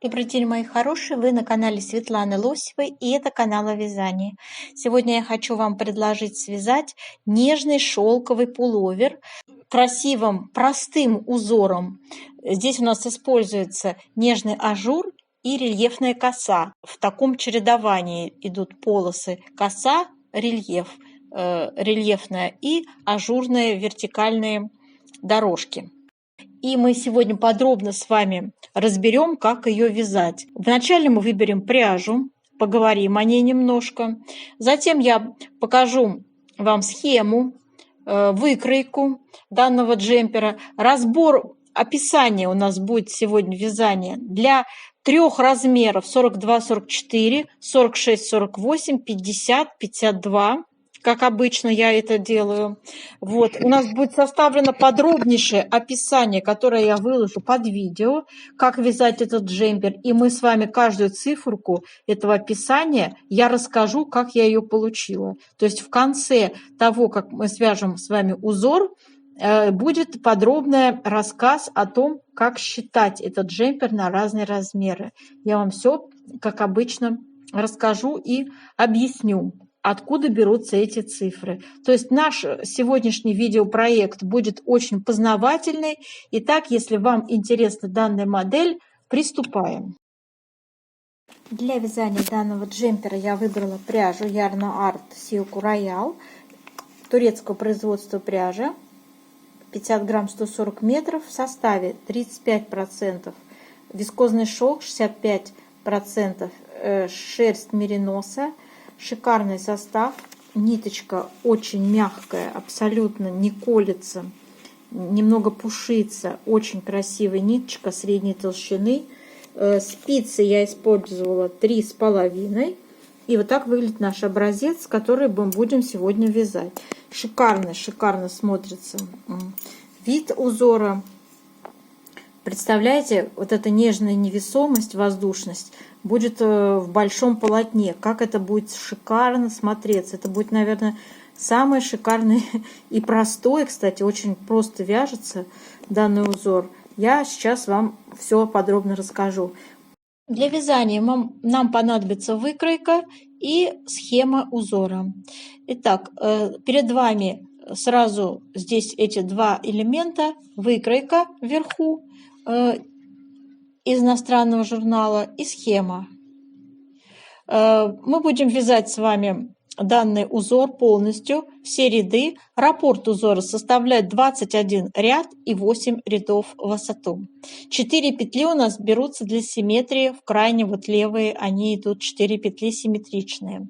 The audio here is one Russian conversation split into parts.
Добрый день, мои хорошие! Вы на канале Светланы Лосевой, и это канал о вязании. Сегодня я хочу вам предложить связать нежный шелковый пуловер красивым, простым узором. Здесь у нас используется нежный ажур и рельефная коса. В таком чередовании идут полосы коса, рельеф, рельефная и ажурные вертикальные дорожки. И мы сегодня подробно с вами разберем, как ее вязать. Вначале мы выберем пряжу, поговорим о ней немножко. Затем я покажу вам схему, выкройку данного джемпера. Разбор, описание у нас будет сегодня вязание для трех размеров: 42, 44, 46, 48, 50, 52. Как обычно я это делаю. Вот. У нас будет составлено подробнейшее описание, которое я выложу под видео, как вязать этот джемпер. И мы с вами каждую циферку этого описания я расскажу, как я ее получила. То есть в конце того, как мы свяжем с вами узор, будет подробный рассказ о том, как считать этот джемпер на разные размеры. Я вам все, как обычно, расскажу и объясню, откуда берутся эти цифры. То есть наш сегодняшний видеопроект будет очень познавательный. Итак, если вам интересна данная модель, приступаем. Для вязания данного джемпера я выбрала пряжу Yarn Art Silk Royal, турецкого производства пряжа, 50 грамм 140 метров, в составе 35% вискозный шелк, 65% шерсть мериноса. Шикарный состав, ниточка очень мягкая, абсолютно не колется, немного пушится, очень красивая ниточка средней толщины. Спицы я использовала 3,5. И вот так выглядит наш образец, который мы будем сегодня вязать. Шикарно, шикарно смотрится вид узора. Представляете, вот эта нежная невесомость, воздушность будет в большом полотне. Как это будет шикарно смотреться. Это будет, наверное, самый шикарный и простой, кстати, очень просто вяжется данный узор. Я сейчас вам все подробно расскажу. Для вязания нам понадобится выкройка и схема узора. Итак, перед вами сразу здесь эти два элемента: выкройка вверху из иностранного журнала и схема. Мы будем вязать с вами данный узор полностью, все ряды. Раппорт узора составляет 21 ряд и 8 рядов в высоту. 4 петли у нас берутся для симметрии, в крайне вот левые они идут 4 петли симметричные.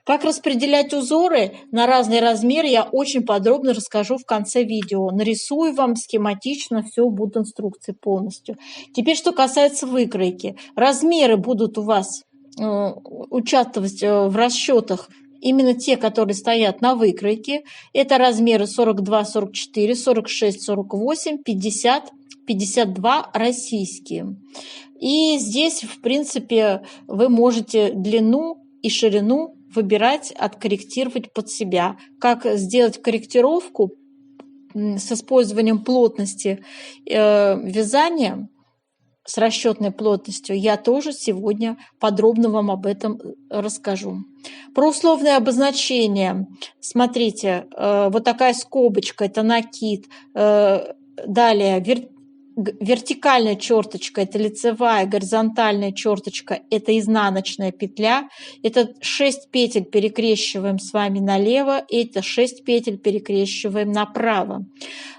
Как распределять узоры на разные размеры, я очень подробно расскажу в конце видео. Нарисую вам схематично, все будут инструкции полностью. Теперь, что касается выкройки. Размеры будут у вас участвовать в расчетах именно те, которые стоят на выкройке. Это размеры 42, 44, 46, 48, 50, 52 российские. И здесь, в принципе, вы можете длину и ширину выбирать, откорректировать под себя. Как сделать корректировку с использованием плотности вязания, с расчетной плотностью, я тоже сегодня подробно вам об этом расскажу. Про условное обозначение. Смотрите, вот такая скобочка – это накид. Далее вертикальная черточка – это лицевая, горизонтальная черточка – это изнаночная петля. Это 6 петель перекрещиваем с вами налево, это 6 петель перекрещиваем направо.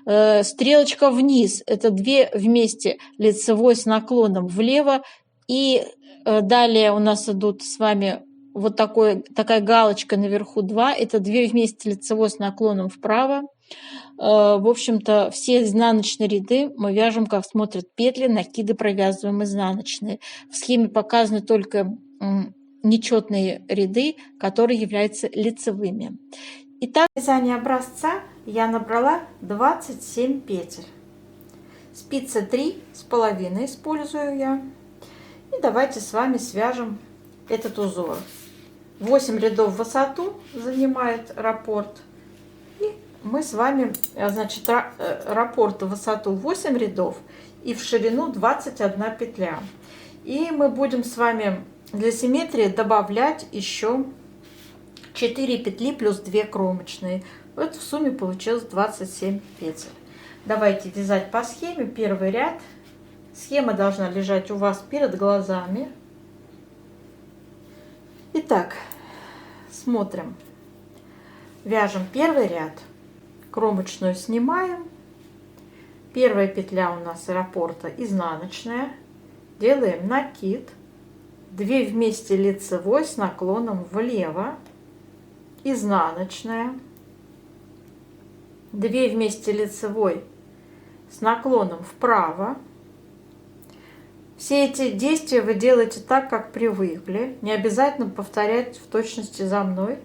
Стрелочка вниз – это 2 вместе лицевой с наклоном влево. И далее у нас идут с вами вот такая галочка наверху 2 – это 2 вместе лицевой с наклоном вправо. В общем-то, все изнаночные ряды мы вяжем, как смотрят петли, накиды провязываем изнаночные. В схеме показаны только нечетные ряды, которые являются лицевыми. Итак, для вязания образца я набрала 27 петель. Спицы 3,5 использую я. И давайте с вами свяжем этот узор. 8 рядов в высоту занимает раппорт. Мы с вами, значит, раппорт в высоту 8 рядов и в ширину 21 петля. И мы будем с вами для симметрии добавлять еще 4 петли плюс 2 кромочные. Вот в сумме получилось 27 петель. Давайте вязать по схеме. Первый ряд. Схема должна лежать у вас перед глазами. Итак, смотрим. Вяжем первый ряд. Кромочную снимаем. Первая петля у нас раппорта изнаночная. Делаем накид. 2 вместе лицевой с наклоном влево. Изнаночная. 2 вместе лицевой с наклоном вправо. Все эти действия вы делаете так, как привыкли. Не обязательно повторять в точности за мной.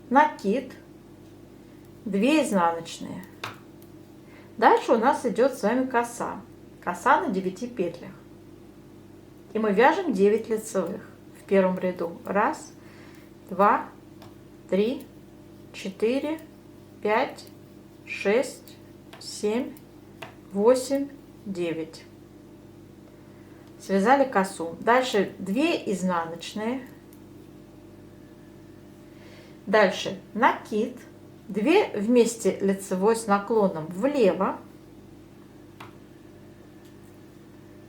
Накид. 2 изнаночные. Дальше у нас идет с вами коса. Коса на 9 петлях. И мы вяжем 9 лицевых в первом ряду. 1, 2, 3, 4, 5, 6, 7, 8, 9. Связали косу. Дальше 2 изнаночные. Дальше накид. 2 вместе лицевой с наклоном влево.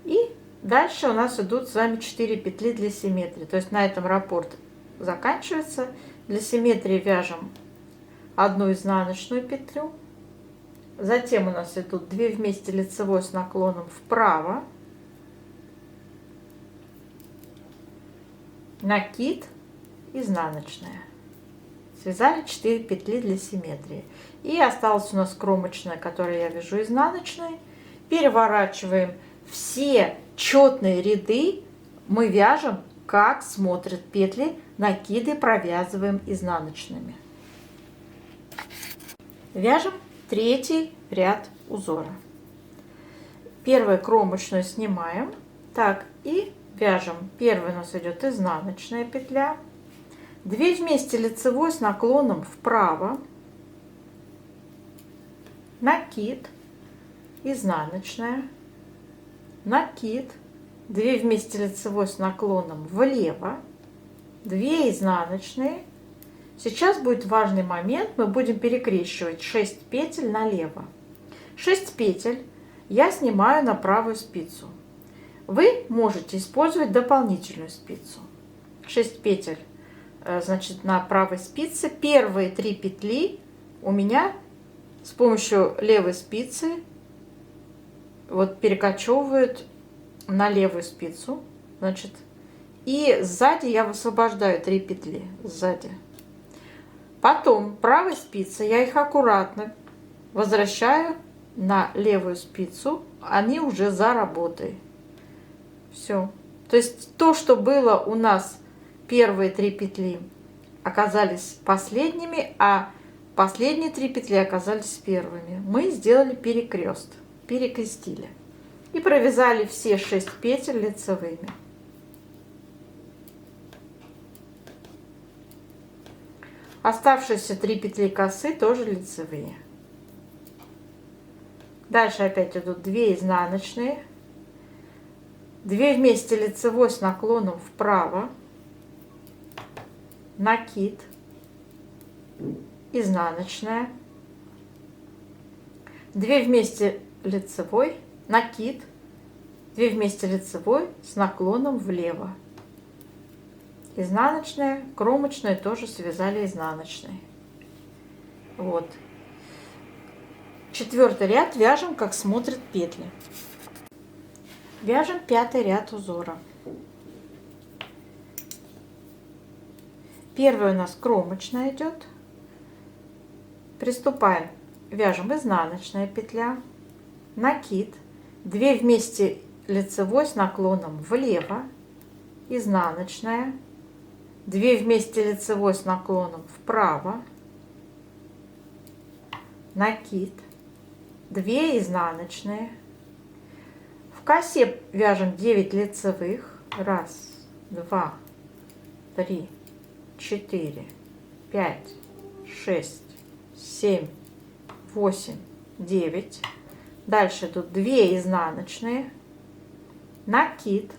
И дальше у нас идут с вами 4 петли для симметрии. То есть на этом раппорт заканчивается. Для симметрии вяжем 1 изнаночную петлю. Затем у нас идут 2 вместе лицевой с наклоном вправо. Накид, изнаночная. Связали 4 петли для симметрии. И осталась у нас кромочная, которую я вяжу изнаночной. Переворачиваем все четные ряды. Мы вяжем, как смотрят петли. Накиды провязываем изнаночными. Вяжем 3 ряд узора. Первую кромочную снимаем. Так, и вяжем. Первый у нас идет изнаночная петля. 2 вместе лицевой с наклоном вправо. Накид, изнаночная. Накид. 2 вместе лицевой с наклоном влево. 2 изнаночные. Сейчас будет важный момент. Мы будем перекрещивать 6 петель налево. 6 петель я снимаю на правую спицу. Вы можете использовать дополнительную спицу. 6 петель, значит, на правой спице. Первые 3 петли у меня с помощью левой спицы вот перекочевывают на левую спицу. Значит, и сзади я высвобождаю 3 петли сзади. Потом правой спицей я их аккуратно возвращаю на левую спицу. Они уже за работой. Все. То есть то, что было у нас первые 3 петли, оказались последними, а последние 3 петли оказались первыми. Мы сделали перекрест, перекрестили. И провязали все 6 петель лицевыми. Оставшиеся 3 петли косы тоже лицевые. Дальше опять идут 2 изнаночные. 2 вместе лицевой с наклоном вправо. Накид. Изнаночная. 2 вместе лицевой. Накид. 2 вместе лицевой с наклоном влево. Изнаночная, кромочная тоже связали изнаночной. Вот. 4-й ряд вяжем, как смотрят петли. Вяжем 5-й ряд узора. Первая у нас кромочная идет. Приступаем. Вяжем изнаночная петля, накид, 2 вместе лицевой с наклоном влево, изнаночная, 2 вместе лицевой с наклоном вправо, накид, 2 изнаночные. В косе вяжем 9 лицевых. 1, 2, 3, 4, 5, 6, 7, 8, 9. Дальше идут 2 изнаночные, накид,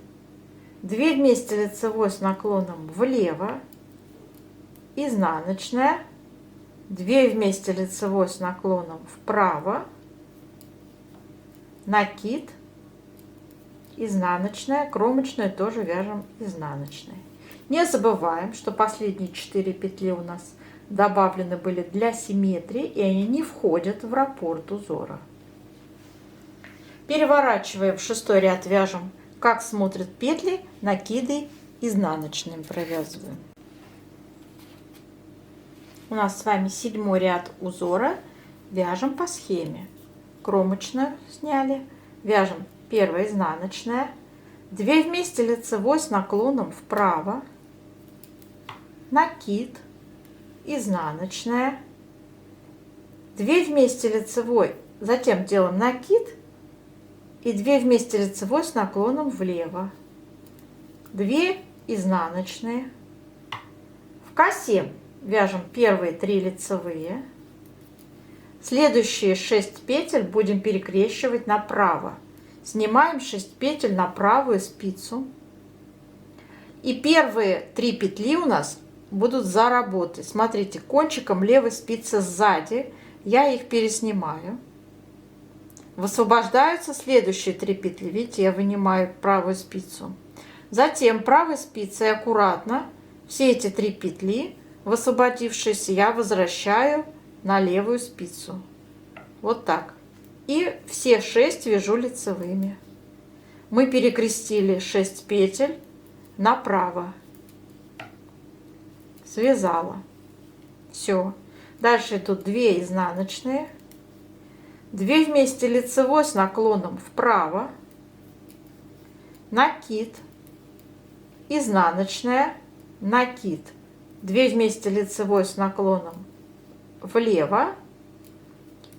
2 вместе лицевой с наклоном влево, изнаночная, 2 вместе лицевой с наклоном вправо, накид, изнаночная, кромочная тоже вяжем изнаночной. Не забываем, что последние 4 петли у нас добавлены были для симметрии, и они не входят в раппорт узора. Переворачиваем в 6-й ряд, вяжем, как смотрят петли, накиды изнаночным провязываем. У нас с вами 7-й ряд узора, вяжем по схеме. Кромочную сняли, вяжем 1 изнаночная, 2 вместе лицевой с наклоном вправо, накид, изнаночная, 2 вместе лицевой, затем делаем накид и 2 вместе лицевой с наклоном влево, 2 изнаночные, в косе вяжем первые 3 лицевые, следующие 6 петель будем перекрещивать направо, снимаем 6 петель на правую спицу, и первые 3 петли у нас будут за работой. Смотрите, кончиком левой спицы сзади я их переснимаю. Высвобождаются следующие 3 петли. Видите, я вынимаю правую спицу. Затем правой спицей аккуратно все эти 3 петли, высвободившиеся, я возвращаю на левую спицу. Вот так. И все 6 вяжу лицевыми. Мы перекрестили 6 петель направо. Связала. Все. Дальше идут 2 изнаночные, 2 вместе лицевой с наклоном вправо, накид, изнаночная, накид, 2 вместе лицевой с наклоном влево,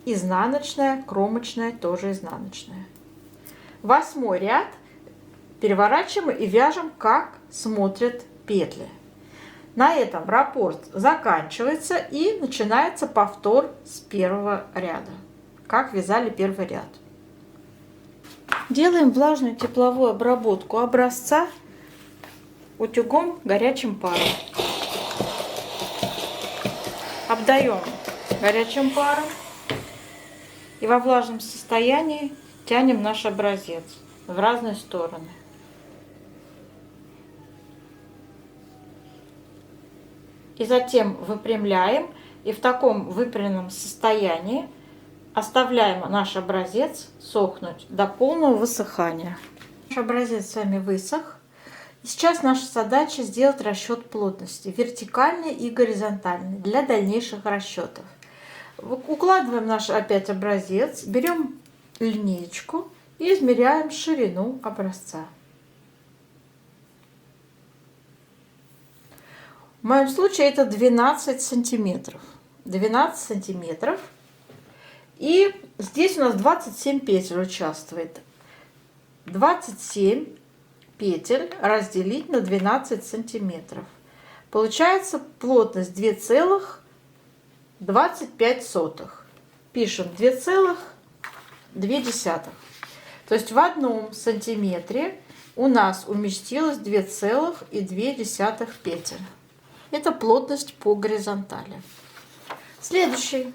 изнаночная, кромочная, тоже изнаночная. 8-й ряд переворачиваем и вяжем, как смотрят петли. На этом раппорт заканчивается и начинается повтор с 1-го ряда, как вязали 1-й ряд. Делаем влажную тепловую обработку образца утюгом горячим паром. Обдаем горячим паром и во влажном состоянии тянем наш образец в разные стороны. И затем выпрямляем, и в таком выпрямленном состоянии оставляем наш образец сохнуть до полного высыхания. Наш образец с вами высох. И сейчас наша задача сделать расчет плотности, вертикальный и горизонтальный, для дальнейших расчетов. Укладываем наш опять образец, берем линеечку и измеряем ширину образца. В моем случае это 12 сантиметров. 12 сантиметров. И здесь у нас 27 петель участвует. 27 петель разделить на 12 сантиметров. Получается плотность 2,25. Пишем 2,2. То есть в 1 сантиметре у нас уместилось 2,2 петель. Это плотность по горизонтали. Следующий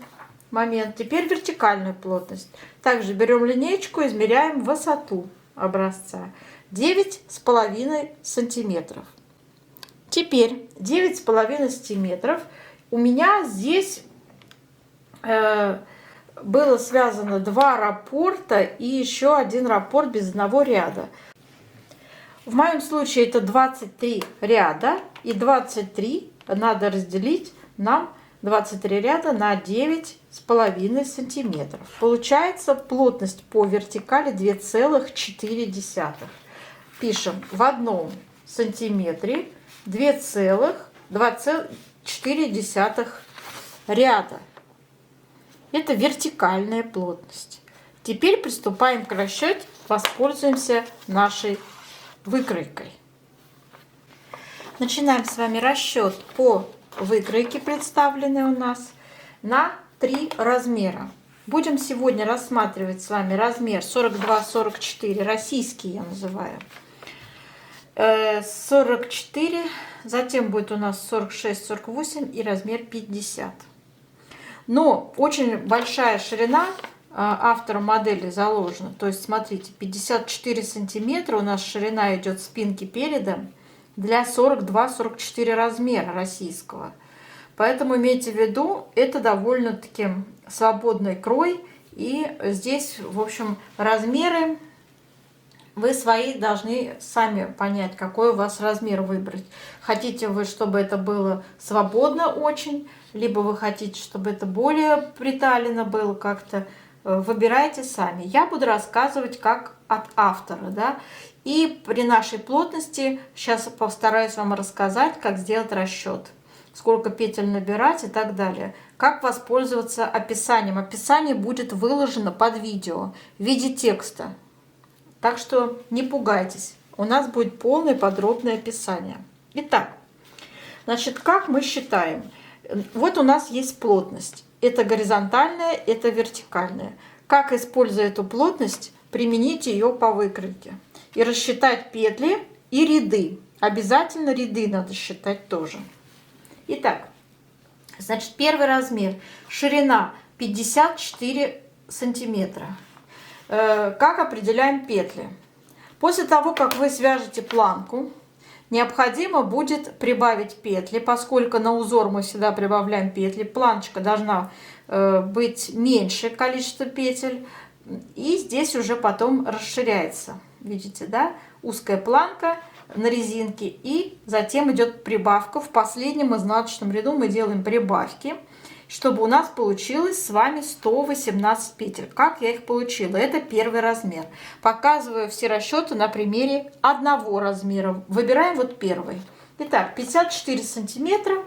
момент. Теперь вертикальную плотность. Также берем линеечку, измеряем высоту образца. 9,5 сантиметров. Теперь 9,5 сантиметров. У меня здесь было связано 2 раппорта и еще 1 раппорт без одного ряда. В моем случае это 23 ряда, и 23 надо разделить нам 23 ряда на 9,5 сантиметров. Получается плотность по вертикали 2,4. Пишем в 1 сантиметре 2,4 ряда. Это вертикальная плотность. Теперь приступаем к расчету, воспользуемся нашей выкройкой. Начинаем с вами расчет по выкройке, представленной у нас на 3 размера. Будем сегодня рассматривать с вами размер 42-44, российский я называю. 44, затем будет у нас 46, 48 и размер 50. Но очень большая ширина автора модели заложена. То есть, смотрите, 54 сантиметра у нас ширина идет спинки переда для 42-44 размера российского. Поэтому имейте в виду, это довольно-таки свободный крой. И здесь, в общем, размеры вы свои должны сами понять, какой у вас размер выбрать. Хотите вы, чтобы это было свободно очень, либо вы хотите, чтобы это более приталено было как-то. Выбирайте сами. Я буду рассказывать как от автора, да. И при нашей плотности сейчас постараюсь вам рассказать, как сделать расчет, сколько петель набирать и так далее. Как воспользоваться описанием. Описание будет выложено под видео в виде текста. Так что не пугайтесь. У нас будет полное подробное описание. Итак, значит, как мы считаем? Вот у нас есть плотность. Это горизонтальная, это вертикальная. Как, используя эту плотность, применить ее по выкройке. И рассчитать петли и ряды. Обязательно ряды надо считать тоже. Итак, значит, первый размер. Ширина 54 сантиметра. Как определяем петли? После того, как вы свяжете планку, необходимо будет прибавить петли, поскольку на узор мы всегда прибавляем петли. Планочка должна быть меньше количество петель. И здесь уже потом расширяется. Видите, да? Узкая планка на резинке. И затем идет прибавка. В последнем изнаночном ряду мы делаем прибавки, чтобы у нас получилось с вами 118 петель. Как я их получила? Это первый размер. Показываю все расчеты на примере одного размера. Выбираем вот первый. Итак, 54 сантиметра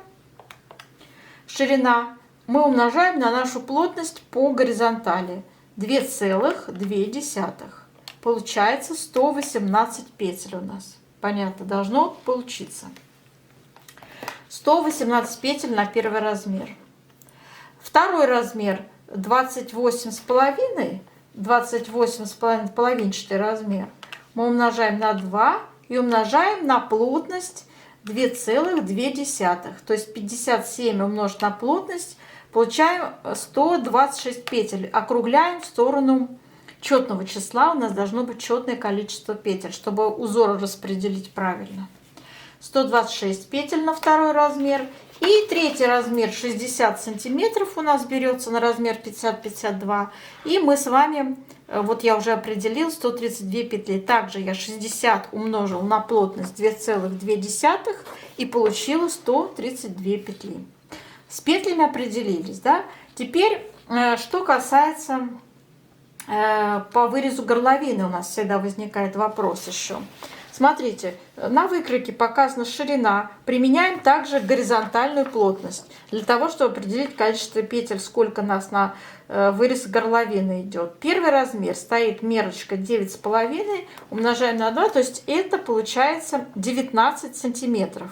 ширина. Мы умножаем на нашу плотность по горизонтали. 2,2. Получается 118 петель у нас. Понятно, должно получиться. 118 петель на первый размер. Второй размер 28,5, 28,5 половинчатый размер. Мы умножаем на 2 и умножаем на плотность 2,2. То есть 57 умножить на плотность, получаем 126 петель. Округляем в сторону четного числа. У нас должно быть четное количество петель, чтобы узор распределить правильно. 126 петель на второй размер. И третий размер 60 сантиметров у нас берется на размер 50-52. И мы с вами, вот я уже определил, 132 петли. Также я 60 умножил на плотность 2,2 и получила 132 петли. С петлями определились, да? Теперь, что касается по вырезу горловины, у нас всегда возникает вопрос еще. Смотрите, на выкройке показана ширина. Применяем также горизонтальную плотность. Для того, чтобы определить количество петель, сколько у нас на вырез горловины идет. Первый размер стоит мерочка 9,5, умножаем на 2, то есть это получается 19 сантиметров.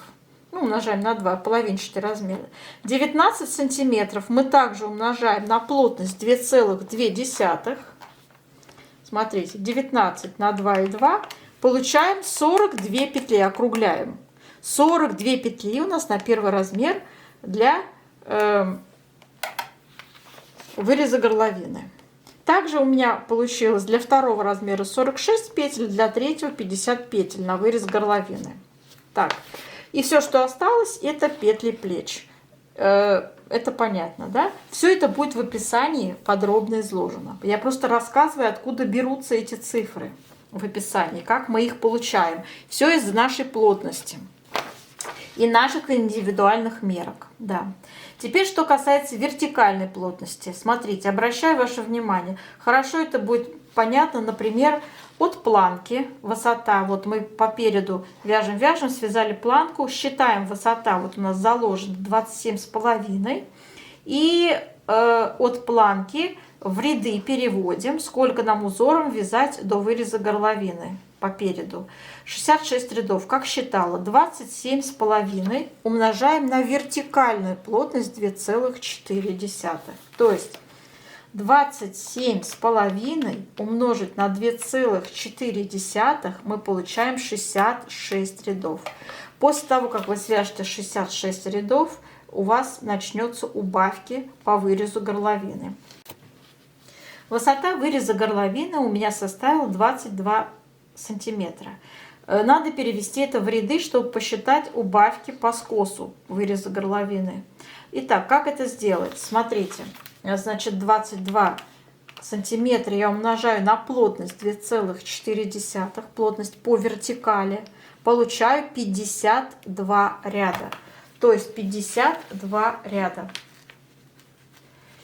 Ну, умножаем на 2, половинчатый размер. 19 сантиметров мы также умножаем на плотность 2,2. Смотрите, 19 на 2,2. Получаем 42 петли, округляем. 42 петли у нас на первый размер для выреза горловины. Также у меня получилось для второго размера 46 петель, для третьего 50 петель на вырез горловины. Так, и все, что осталось, это петли плеч. Это понятно, да? Все это будет в описании подробно изложено. Я просто рассказываю, откуда берутся эти цифры в описании, как мы их получаем. Все из нашей плотности и наших индивидуальных мерок. Да. Теперь, что касается вертикальной плотности. Смотрите, обращаю ваше внимание. Хорошо это будет понятно, например, от планки высота. Вот мы по переду вяжем, связали планку, считаем высота. Вот у нас заложено 27,5. И от планки в ряды переводим, сколько нам узором вязать до выреза горловины по переду. 66 рядов, как считала, 27,5 умножаем на вертикальную плотность 2,4. То есть 27,5 умножить на 2,4 мы получаем 66 рядов. После того, как вы свяжете 66 рядов, у вас начнется убавки по вырезу горловины. Высота выреза горловины у меня составила 22 сантиметра. Надо перевести это в ряды, чтобы посчитать убавки по скосу выреза горловины. Итак, как это сделать? Смотрите, значит, 22 сантиметра я умножаю на плотность 2,4, плотность по вертикали, получаю 52 ряда. То есть 52 ряда.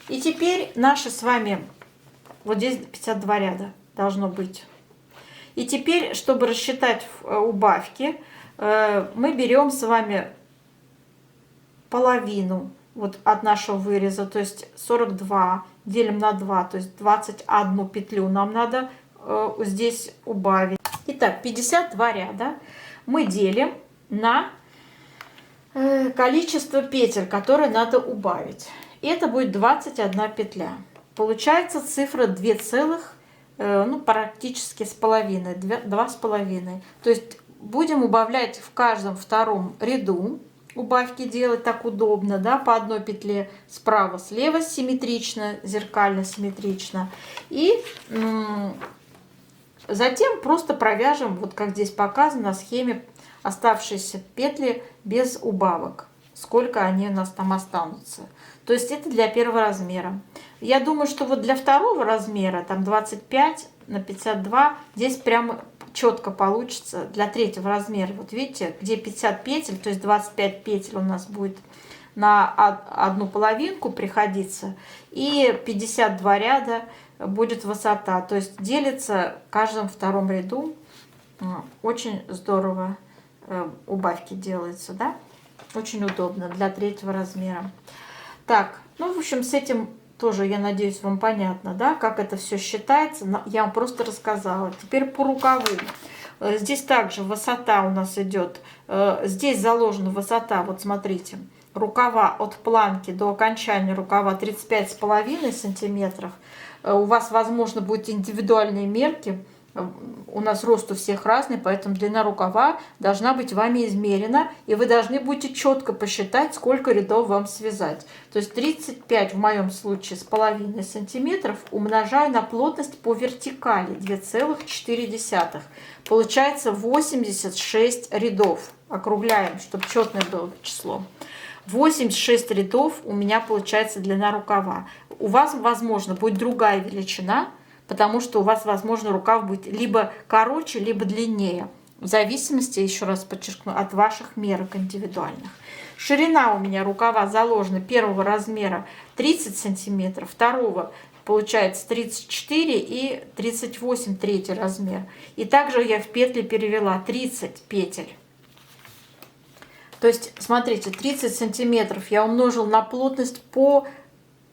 И теперь наши с вами, вот здесь 52 ряда должно быть. И теперь, чтобы рассчитать убавки, мы берем с вами половину вот от нашего выреза, то есть 42 делим на 2, то есть 21 петлю нам надо здесь убавить. Итак, 52 ряда мы делим на количество петель, которые надо убавить. Это будет 21 петля. Получается цифра 2, ну, практически с половиной, 2,5. То есть будем убавлять в каждом втором ряду, убавки делать так удобно, да, по одной петле справа, слева симметрично, зеркально симметрично. И затем просто провяжем, вот как здесь показано на схеме, оставшиеся петли без убавок, сколько они у нас там останутся. То есть это для первого размера. Я думаю, что вот для второго размера, там 25 на 52, здесь прямо четко получится. Для третьего размера, вот видите, где 50 петель, то есть 25 петель у нас будет на одну половинку приходиться, и 52 ряда будет высота. То есть делится в каждом втором ряду. Очень здорово убавки делаются, да? Очень удобно для третьего размера. Так, ну, в общем, с этим тоже, я надеюсь, вам понятно, да, как это все считается. Я вам просто рассказала. Теперь по рукаву. Здесь также высота у нас идет. Здесь заложена высота, вот смотрите, рукава от планки до окончания рукава 35,5 сантиметров. У вас, возможно, будут индивидуальные мерки. У нас рост у всех разный, поэтому длина рукава должна быть вами измерена, и вы должны будете четко посчитать, сколько рядов вам связать. То есть 35 в моем случае с половиной сантиметров умножаю на плотность по вертикали 2,4. Получается 86 рядов. Округляем, чтобы четное было число. 86 рядов у меня получается длина рукава. У вас, возможно, будет другая величина, потому что у вас, возможно, рукав будет либо короче, либо длиннее. В зависимости, еще раз подчеркну, от ваших мерок индивидуальных. Ширина у меня рукава заложена первого размера 30 сантиметров, второго получается 34 и 38 третий размер. И также я в петли перевела 30 петель. То есть, смотрите, 30 сантиметров я умножил на плотность по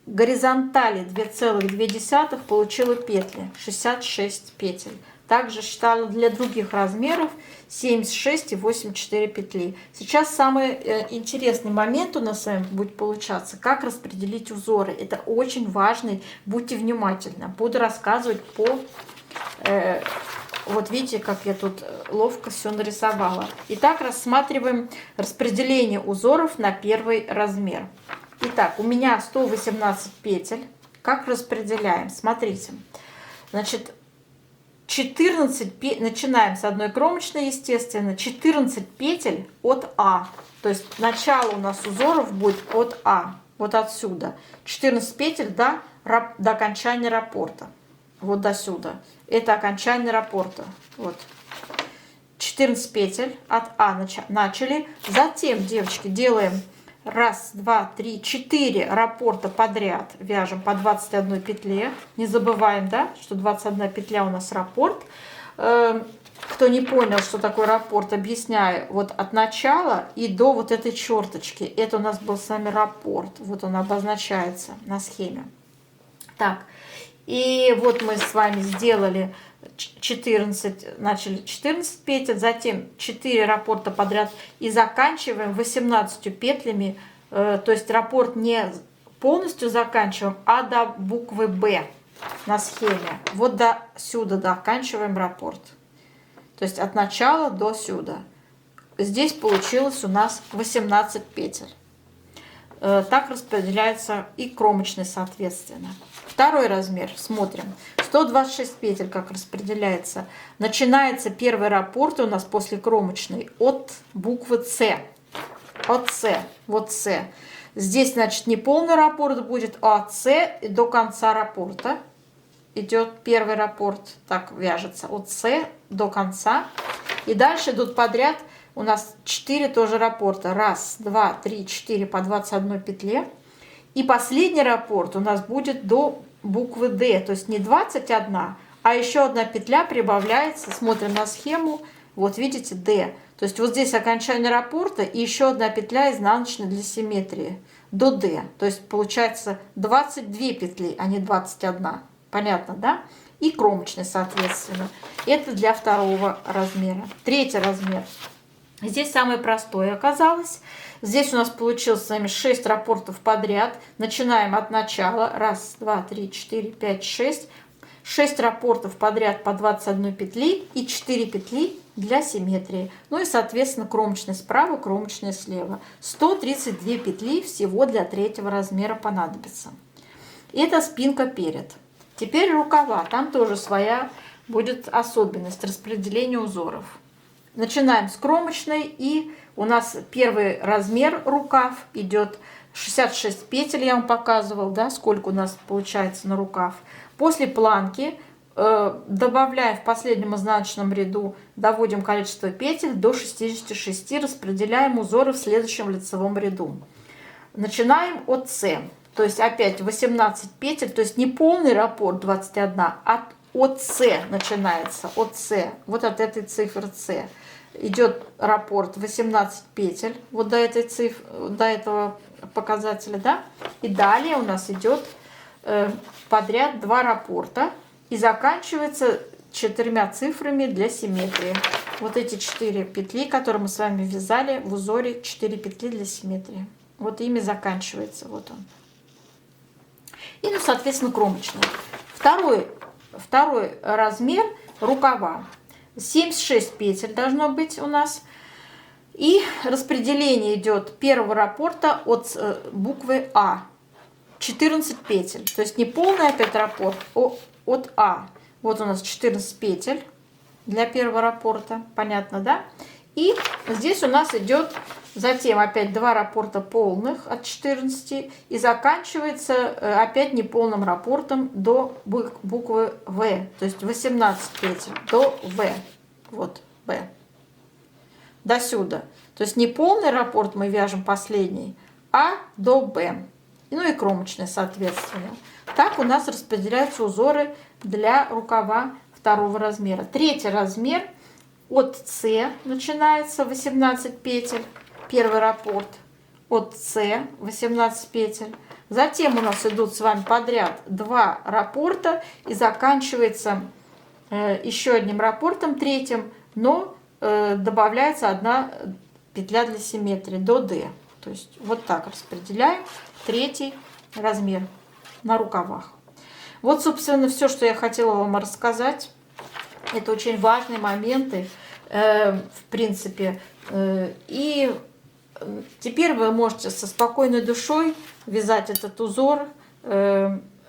горизонтали 2,2, получила петли, 66 петель. Также считала для других размеров 76 и 84 петли. Сейчас самый интересный момент у нас с вами будет получаться, как распределить узоры. Это очень важный, будьте внимательны. Буду рассказывать по... Вот видите, как я тут ловко все нарисовала. Итак, рассматриваем распределение узоров на первый размер. Итак, у меня 118 петель. Как распределяем? Смотрите. Значит, 14 начинаем с одной кромочной, естественно. 14 петель от А. То есть начало у нас узоров будет от А. Вот отсюда. 14 петель до окончания раппорта. Вот до сюда. Это окончание раппорта. Вот. 14 петель от А начали. Затем, девочки, делаем... 1, 2, 3, 4 раппорта подряд вяжем по 21 петле. Не забываем, да, что 21 петля у нас раппорт. Кто не понял, что такое раппорт, объясняю. Вот от начала и до вот этой черточки. Это у нас был с вами раппорт. Вот он обозначается на схеме. Так, и вот мы с вами сделали 14, начали 14 петель, затем 4 раппорта подряд и заканчиваем 18 петлями, то есть раппорт не полностью заканчиваем, а до буквы Б на схеме. Вот до сюда заканчиваем раппорт. То есть от начала до сюда. Здесь получилось у нас 18 петель. Так распределяется и кромочный, соответственно. Второй размер, смотрим. 126 петель, как распределяется. Начинается первый раппорт у нас после кромочной от буквы С. От С. Вот С. Здесь, значит, не полный раппорт будет, а от С до конца раппорта идет первый раппорт. Так вяжется. От С до конца. И дальше идут подряд у нас 4 тоже раппорта. Раз, два, три, 4 по 21 петле. И последний раппорт у нас будет до буквы D. То есть не 21, а еще одна петля прибавляется. Смотрим на схему. Вот видите, D. То есть вот здесь окончание раппорта и еще одна петля изнаночной для симметрии. До D. То есть получается 22 петли, а не 21. Понятно, да? И кромочный, соответственно. Это для второго размера. Третий размер. Здесь самое простое оказалось. Здесь у нас получилось с вами 6 раппортов подряд. Начинаем от начала. Раз, два, три, 4, 5, 6. 6 раппортов подряд по 21 петли и 4 петли для симметрии. Ну и, соответственно, кромочный справа, кромочный слева. 132 петли всего для третьего размера понадобится. Это спинка перед. Теперь рукава. Там тоже своя будет особенность распределения узоров. Начинаем с кромочной, и у нас первый размер рукав идет 66 петель, я вам показывал, да, сколько у нас получается на рукав. После планки добавляем в последнем изнаночном ряду, доводим количество петель до 66, распределяем узоры в следующем лицевом ряду. Начинаем от С, то есть опять 18 петель, то есть не полный раппорт 21, а от С начинается, от С, вот от этой цифры С. Идет раппорт 18 петель, вот до этой цифры, до этого показателя, да, и далее у нас идет подряд 2 раппорта и заканчивается 4 цифрами для симметрии. Вот эти 4 петли, которые мы с вами вязали в узоре, 4 петли для симметрии. Вот ими заканчивается, вот он. И, ну, соответственно, кромочный. Второй размер рукава. 76 петель должно быть у нас. И распределение идет первого раппорта от буквы А. 14 петель. То есть не полный опять раппорт, от А. Вот у нас 14 петель для первого раппорта. Понятно, да? И здесь у нас идет затем опять 2 раппорта полных от 14. И заканчивается опять неполным раппортом до буквы В. То есть 18 петель до В. Вот В. До сюда. То есть не полный раппорт мы вяжем последний, а до Б. Ну и кромочный, соответственно. Так у нас распределяются узоры для рукава второго размера. Третий размер от С начинается 18 петель. Первый раппорт от С 18 петель. Затем у нас идут с вами подряд 2 раппорта и заканчивается еще одним раппортом, третьим, но добавляется 1 петля для симметрии до D. То есть вот так распределяем третий размер на рукавах. Вот, собственно, все, что я хотела вам рассказать. Это очень важные моменты, в принципе. И теперь вы можете со спокойной душой вязать этот узор,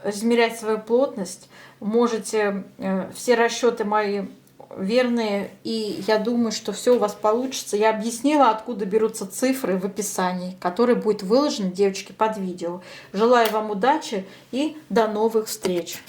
измерять свою плотность. Можете, все расчеты мои верные, и я думаю, что все у вас получится. Я объяснила, откуда берутся цифры в описании, которые будет выложены, девочки, под видео. Желаю вам удачи и до новых встреч!